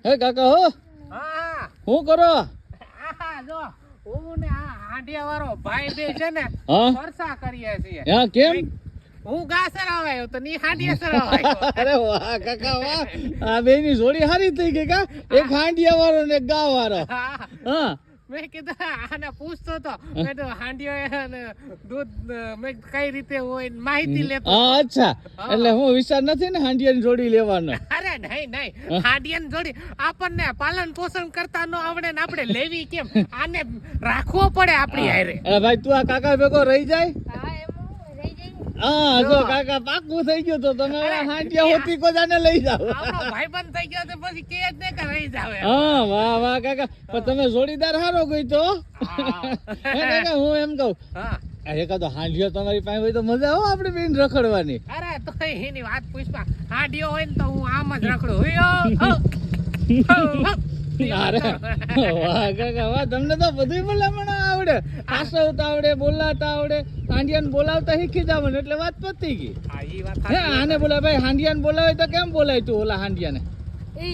હે કાકા હો હા શું કરો? આ જો હું ને આ હાંડિયા વાળો ભાઈ બે છે ને હા વર્ષા કરીએ છીએ. હા કેમ? હું ઘા સરાવાયો તો ની હાંડિયા સરાવાયો. અરે વાહ કાકા વાહ, આ બે ની જોડી સારી થઈ ગઈ કા, એક હાંડિયા વાળો ને એક ગા વાળો. હા હા મેં કીધું આને પૂછતો તો મેં તો હાંડિયો ને દૂધ મેં કઈ રીતે હોય ને માહિતી લેતો. હા અચ્છા, એટલે હું વિચાર નથી ને હાંડિયા ની જોડી લેવાનો. અરે નહીં હાંડિયાની જોડી આપણને પાલન પોષણ કરતા ન આવડે ને આપણે લેવી કેમ? આને રાખવો પડે આપણી હારે. અરે ભાઈ તું આ કાકા ભેગો રહી જાય. હા એમ રહી જાય. હા જો કાકા પાકું થઈ ગયું તો તમે હાંડિયા હોતી કો જાને લઈ જાઓ. આપણો ભાઈબંધ થઈ ગયો તો પછી કે જ ને કે રહી જાવ એમ. હા વાહ વાહ કાકા, પણ તમે જોડીદાર હારો ગઈ તો. હે કાકા હું એમ કહું, હા એકાદો હાંડિયો તમારી પાસે હોય તો મજા આવે આપણે બેન રખડવાની. અરે તો એની વાત પૂછવા હાંડિયો હોય ને તો હું આમ જ રખડું હુયો, હો, હો, હો. અરે વાહ કાકા વાહ, તમને તો બધું ભલામણ આવડે, હાસવતા આવડે, બોલાતા આવડે, હાંડિયાને બોલાવતા શીખી જાવ ને એટલે વાત પતી ગઈ. હા, ઈ વાત હે સાચી. આને બોલાય ભાઈ, હાંડિયાને બોલાવે તો કેમ બોલાય તું ઓલા હાંડિયાને? એ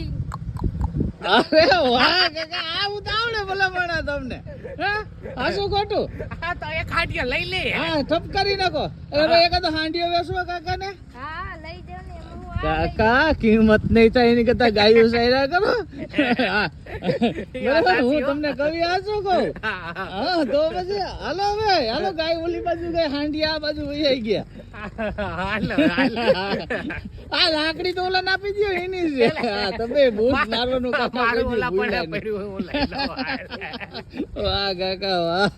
અરે વાહ કાકા, આવું તો આવડે ભલામણ તમને. હે હાસું ખોટું? હા તો એક હાંડિયો લઈ લે. હા ઠપ કરી નાખો. અરે ભાઈ એકાદો હાંડિયો વેચવો કાકા ને. હા લઈ જાવ ને હું આ લઈ કાકા કિંમત નહીં થાય એની કરતા ગાયો સાયરા કરો. હા, બરાબર, હું તમને કવિ હાચું કહું. હા તો પછી હાલો હવે, હાલો ગાય ઓલી બાજુ ગઈ, હાંડિયા આ બાજુ વહી ગયા. હાલો હાલો. આ લાકડી તો ઓલા નાપી દો એની છે. હા તમે ભૂત મારવાનું કાકા મારું કોઈ દી ઓલા ભૂલ્યા પડ્યા નહીં. પડ્યું હું લઈ લઉં. વાહ કાકા વાહ.